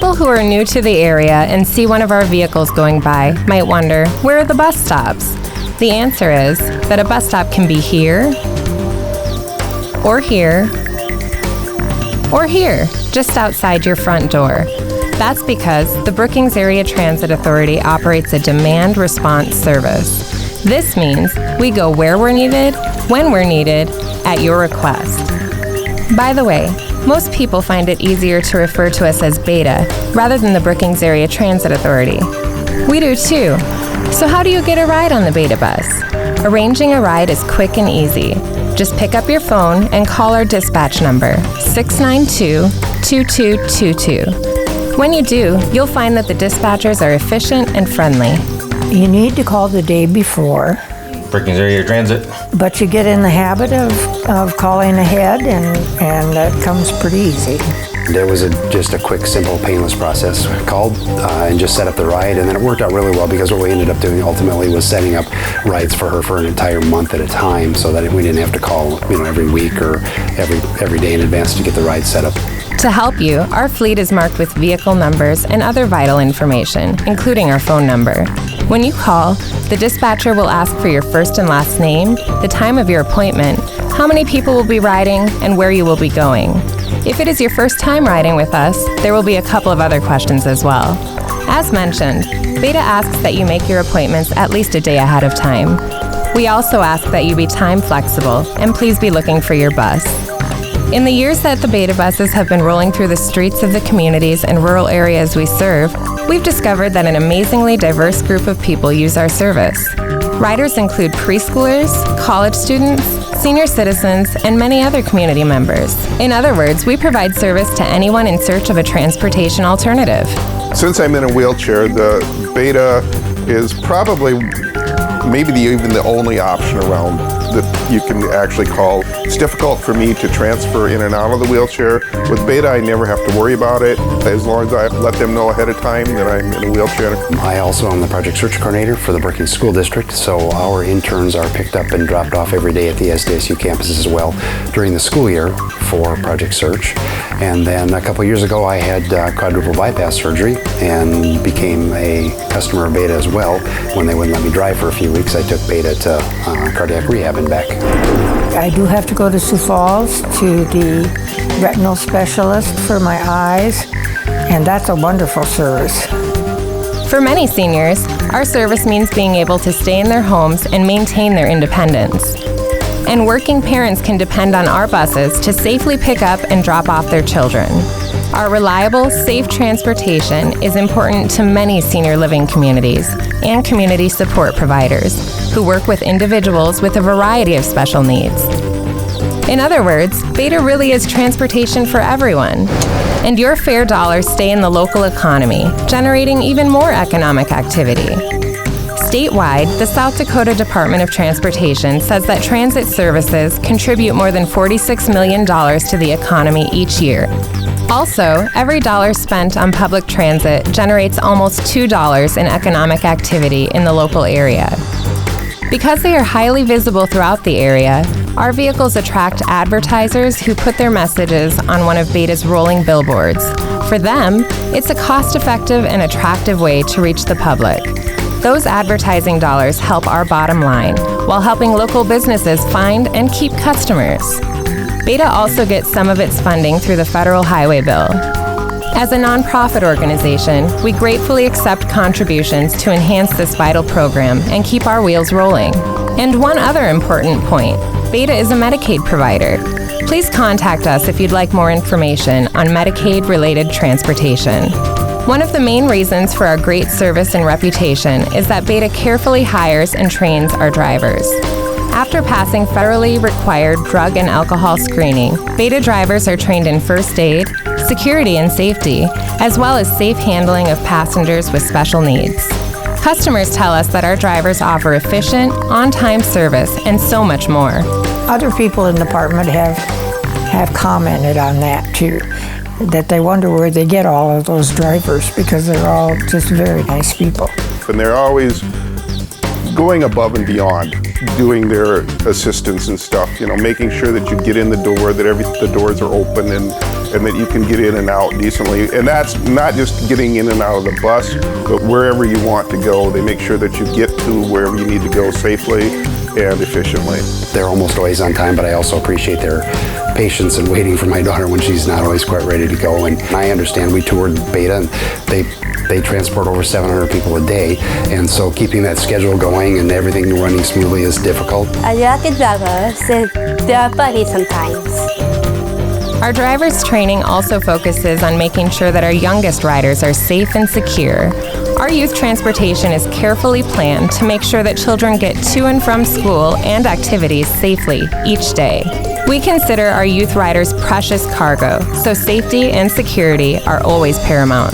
People who are new to the area and see one of our vehicles going by might wonder, where are the bus stops? The answer is that a bus stop can be here, or here, or here, just outside your front door. That's because the Brookings Area Transit Authority operates a demand response service. This means we go where we're needed, when we're needed, at your request. By the way, most people find it easier to refer to us as Beta rather than the Brookings Area Transit Authority. We do too. So how do you get a ride on the Beta bus? Arranging a ride is quick and easy. Just pick up your phone and call our dispatch number, 692-2222. When you do, you'll find that the dispatchers are efficient and friendly. You need to call the day before. Brookings Area Transit. But you get in the habit of calling ahead, and that comes pretty easy. It was just a quick, simple, painless process. Called and just set up the ride, and then it worked out really well because what we ended up doing ultimately was setting up rides for her for an entire month at a time, so that we didn't have to call, every week or every day in advance to get the ride set up. To help you, our fleet is marked with vehicle numbers and other vital information, including our phone number. When you call, the dispatcher will ask for your first and last name, the time of your appointment, how many people will be riding, and where you will be going. If it is your first time riding with us, there will be a couple of other questions as well. As mentioned, Beta asks that you make your appointments at least a day ahead of time. We also ask that you be time flexible, and please be looking for your bus. In the years that the Beta buses have been rolling through the streets of the communities and rural areas we serve, we've discovered that an amazingly diverse group of people use our service. Riders include preschoolers, college students, senior citizens, and many other community members. In other words, we provide service to anyone in search of a transportation alternative. Since I'm in a wheelchair, the Beta is probably maybe even the only option around that you can actually call. It's difficult for me to transfer in and out of the wheelchair. With Beta, I never have to worry about it, as long as I let them know ahead of time that I'm in a wheelchair. I also am the project search coordinator for the Brookings School District, so our interns are picked up and dropped off every day at the SDSU campuses as well during the school year for project search. And then a couple years ago, I had quadruple bypass surgery and became a customer of Beta as well. When they wouldn't let me drive for a few weeks, I took Beta to cardiac rehab and back. I do have to go to Sioux Falls to the retinal specialist for my eyes, and that's a wonderful service. For many seniors, our service means being able to stay in their homes and maintain their independence. And working parents can depend on our buses to safely pick up and drop off their children. Our reliable, safe transportation is important to many senior living communities and community support providers who work with individuals with a variety of special needs. In other words, Beta really is transportation for everyone. And your fare dollars stay in the local economy, generating even more economic activity. Statewide, the South Dakota Department of Transportation says that transit services contribute more than $46 million to the economy each year. Also, every dollar spent on public transit generates almost $2 in economic activity in the local area. Because they are highly visible throughout the area, our vehicles attract advertisers who put their messages on one of Beta's rolling billboards. For them, it's a cost-effective and attractive way to reach the public. Those advertising dollars help our bottom line, while helping local businesses find and keep customers. Beta also gets some of its funding through the federal highway bill. As a nonprofit organization, we gratefully accept contributions to enhance this vital program and keep our wheels rolling. And one other important point, Beta is a Medicaid provider. Please contact us if you'd like more information on Medicaid-related transportation. One of the main reasons for our great service and reputation is that Beta carefully hires and trains our drivers. After passing federally required drug and alcohol screening, Beta drivers are trained in first aid, security and safety, as well as safe handling of passengers with special needs. Customers tell us that our drivers offer efficient, on-time service, and so much more. Other people in the department have commented on that too, that they wonder where they get all of those drivers, because they're all just very nice people. And they're always going above and beyond, doing their assistance and stuff, making sure that you get in the door, that the doors are open, and that you can get in and out decently. And that's not just getting in and out of the bus, but wherever you want to go. They make sure that you get to wherever you need to go safely and efficiently. They're almost always on time, but I also appreciate their patience and waiting for my daughter when she's not always quite ready to go. And I understand we toured Beta, and they transport over 700 people a day, and so keeping that schedule going and everything running smoothly is difficult. I like the drivers. They are funny sometimes. Our driver's training also focuses on making sure that our youngest riders are safe and secure. Our youth transportation is carefully planned to make sure that children get to and from school and activities safely each day. We consider our youth riders precious cargo, so safety and security are always paramount.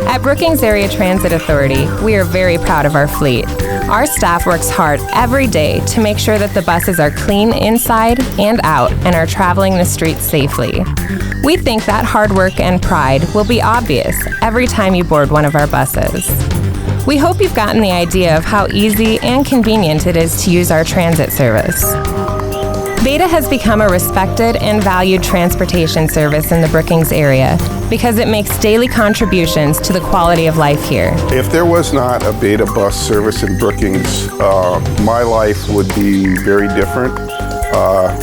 At Brookings Area Transit Authority, we are very proud of our fleet. Our staff works hard every day to make sure that the buses are clean inside and out and are traveling the streets safely. We think that hard work and pride will be obvious every time you board one of our buses. We hope you've gotten the idea of how easy and convenient it is to use our transit service. Beta has become a respected and valued transportation service in the Brookings area because it makes daily contributions to the quality of life here. If there was not a Beta bus service in Brookings, my life would be very different.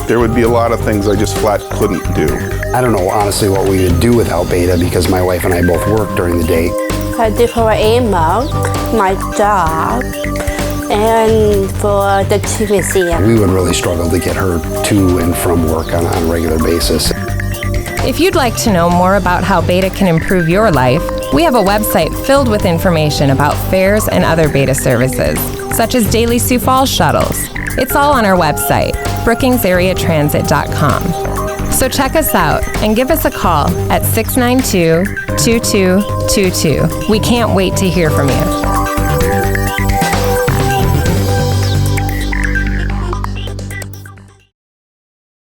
There would be a lot of things I just flat couldn't do. I don't know honestly what we would do without Beta because my wife and I both work during the day. I do for email, my job, and for the museum. We would really struggle to get her to and from work on a regular basis. If you'd like to know more about how Beta can improve your life, we have a website filled with information about fares and other Beta services, such as daily Sioux Falls shuttles. It's all on our website, brookingsareatransit.com. So check us out and give us a call at 692-2222. We can't wait to hear from you.